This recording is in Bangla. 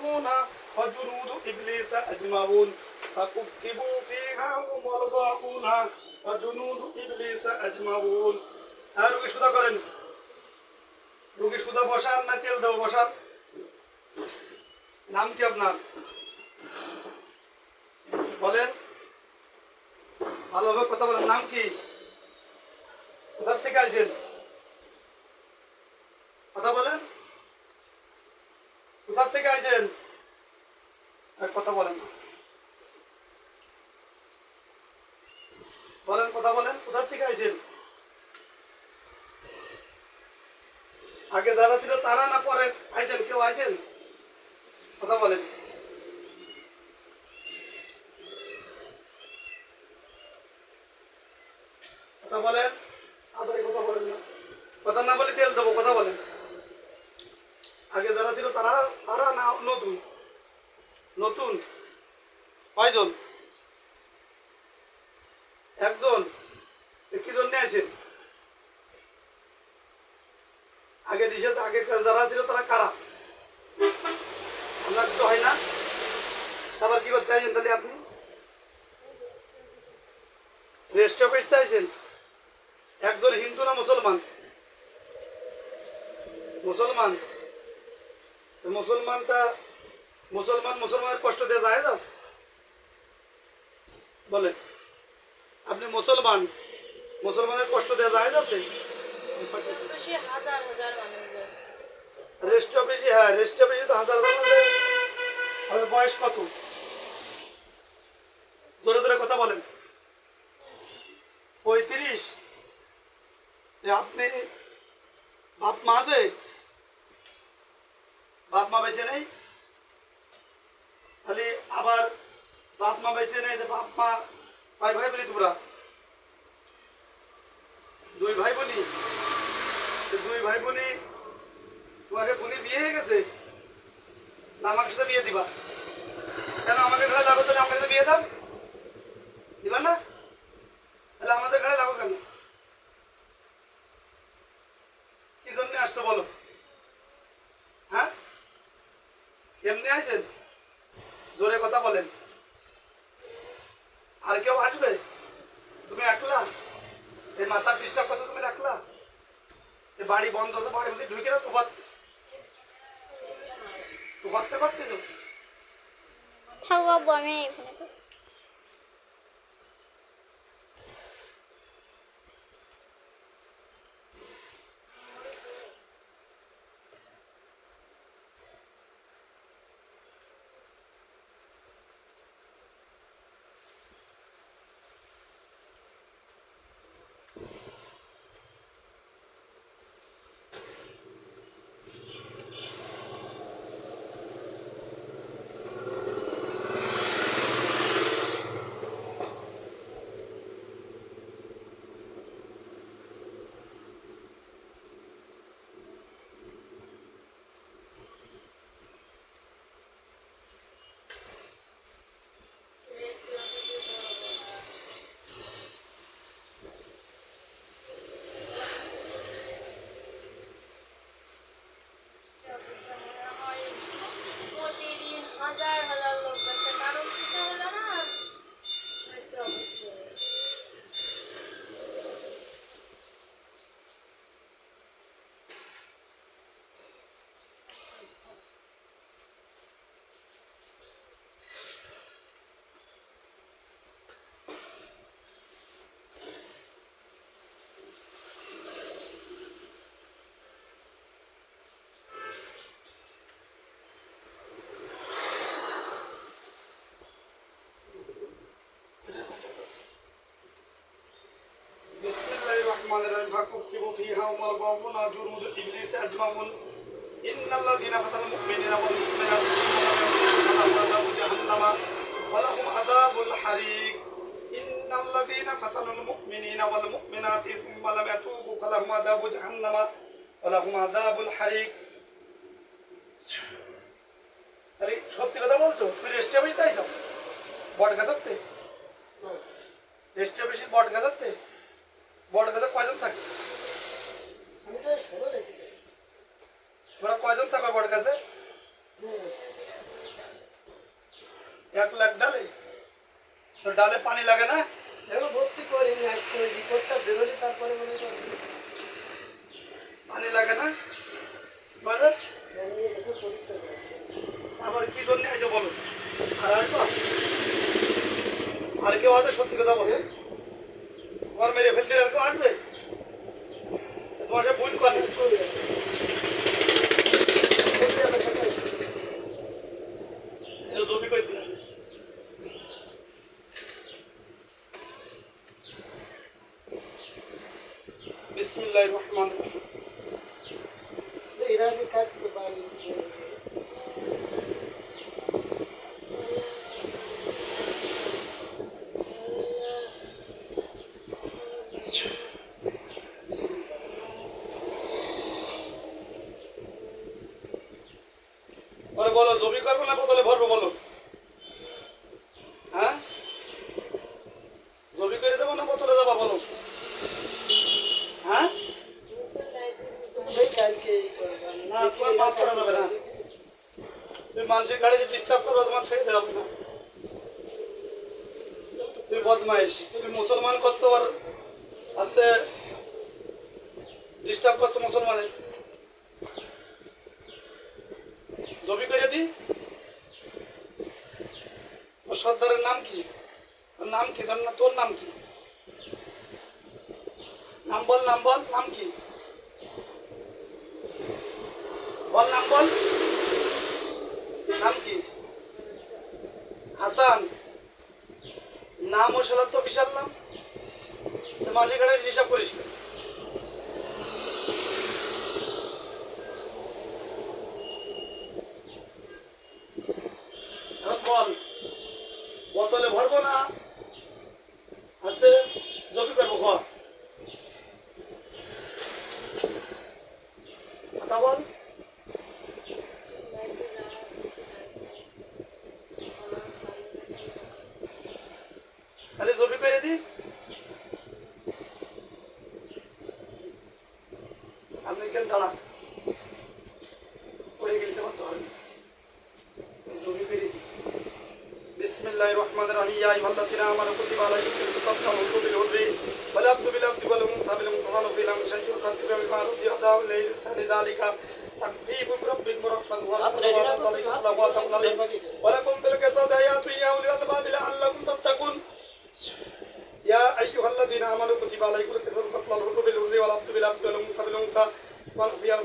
الغاوون وجنود إبليس أجمعون فكبكبوا فيها هم الغاوون وجنود إبليس أجمعون আর রুগী সুদা করেন রুগী সুদা বসান না তেল দেবো বসান নাম কি আপনার বলেন ভালোভাবে কথা বলেন নাম কি কোথা থেকে আসছেন কথা বলেন কোথা থেকে আসছেন কথা বলেন না বলেন কথা বলেন কোথা থেকে আসছেন আগে যারা ছিল তারা না পরে আইছেন কেউ আইছেন কথা বলেন কথা বলেন তাড়াতাড়ি কথা বলেন না কথা না বলে তেল দেবো কথা বলেন আগে যারা ছিল তারা তারা না নতুন নতুন কয়জন একজন কি জন্য আইছেন আগে নিষেধ আগে যারা ছিল তারা কারা আপনার তো হয় না আবার কি করতে আইছেন তাহলে আপনি রেস্ট অফিসতে আইছেন একজন হিন্দু না মুসলমান মুসলমান মুসলমানটা মুসলমানের কষ্ট দিয়ে যায় যাস বলে আপনি মুসলমানের কষ্ট দেওয়া যায় যাচ্ছে রেস্ট অফিসে হ্যাঁ রেস্ট অফিসে তো হাজার হাজার আপনার বয়স কত ধরে ধরে কথা বলেন 35 আপনি বাপ মা আছে বাপ মা বেঁচে নেই তাহলে আবার বাপ মা বেঁচে নেই বাপ মা ভাই ভাই বলি তোমরা দুই ভাই বোনি তোমাকে বোনের বিয়ে হয়ে গেছে না আমাকে সাথে বিয়ে দিবা কেন আমাকে ঘরে লাগো তাহলে আমাকে সাথে বিয়ে দাও দিবা না তাহলে আমাদের ঘরে লাগো কেন কি জন্য আসছো বলো হ্যাঁ এমনি আইছেন জোরে কথা বলেন আর কেউ আসবে তুমি একলা এই মাথার ডিস্টার্ব করতে তুমি রাখলা এই বাড়ি বন্ধ তো বাড়ির মধ্যে ঢুকে না তো বাড়তে পারতেছো আমি فكبكبوا فيها هم الغاوون جنود إبليس أجمعون إن الذين فتنوا المؤمنين والمؤمنات لهم عذاب جهنم ولهم عذاب الحريق إن الذين فتنوا المؤمنين والمؤمنات ثم لم يتوبوا فلهم عذاب جهنم ولهم عذاب الحريق তাহলে সত্যি কথা বলছো তুমি রেস্ট অফিস তাইছো বট গাছাতে রেস্ট অফিসের বট গাছাতে বট গাছে কয়জন থাকে তোমরা কয়জন থাকো বট গাছে 1 লাখ ডালে, তো ডালে পানি লাগে না? এখনো ভর্তি করিনি, আজকে ওই রিপোর্টটা বেরোলে তারপরে মনে করবো। পানি লাগে না বাজার? নিয়ে এসে পরীক্ষা করবো। আবার কি জন্য আছে বলো? আর আসবো? আর কেউ আছে? সত্যি কথা বলো, তোমার মেরে ফেলতে আর কেউ আসবে? তোমাকে ভুল করে জমি করে দিয়ে বিসমিল্লাহির রহমানির রহিম। এরা আমি কাটতে পারি। বলো বলো, জমি করবো না বোতলে ভরবো বলো? হ্যাঁ, জমি করে দেবো না বোতলে দেবো বলো? হ্যাঁ, না তোমার মাফ করা যাবে না। তুমি মানুষের গাড়িকে ডিস্টার্ব করবে, তোমার ছেড়ে দেওয়া হবে না। তুমি বদমাইশ, তুমি মুসলমান করছো আর আছে ডিস্টার্ব করছো মুসলমানের। জমি করে দি। ওর সর্দারের নাম কি? ওর নাম কি? তোর নাম কি? নাম বল, নাম বল, নাম কি বল? নাম বল, নাম কি? হাসান। নাম ও সালাদ তো বিশাল নাম। মাসিক গাড়ির হিসাব করিস না। এখন বল, বোতলে ভরবো না আছে জমি করবো? ঘর কথা বল। তাহলে জমি করে দি। আপনি কেন দাঁড়ান? পড়ে গেলে তোমার ধরেন। জমি করে দি। বিসমিল্লাহির রহমানির রহিম। ইয়া আইয়ুহাল্লাযীনা আমানু কুতিবা আলাইকুমুস সিয়ামু কামা কুতিবা আলাল লাযীনা ওয়াল আবদু বিল আবদি ওয়াল উনসা বিল উনসা ওয়া নাযিলাম শাইউন কাতিবা বিল মা'রুফ ইয়াদাউ ইলাইহি সানি যালিকা তাকফীফুম রাব্বিকুম রাহমাতুন ওয়া রাহমাতুল্লাহি ওয়া বারাকাতুহু ওয়া লাকুম বিল কিসাসি হায়াতুন ইয়া উলিল আলবাব লাআল্লাকুম তাত্তাকুন। ইয়া আইয়ুহাল্লাযীনা আমানু কুতিবা আলাইকুমুস সিয়ামু কামা কুতিবা আলাল লাযীনা ওয়াল আবদু বিল আবদি ওয়াল উনসা বিল উনসা ওয়া নাযিলাম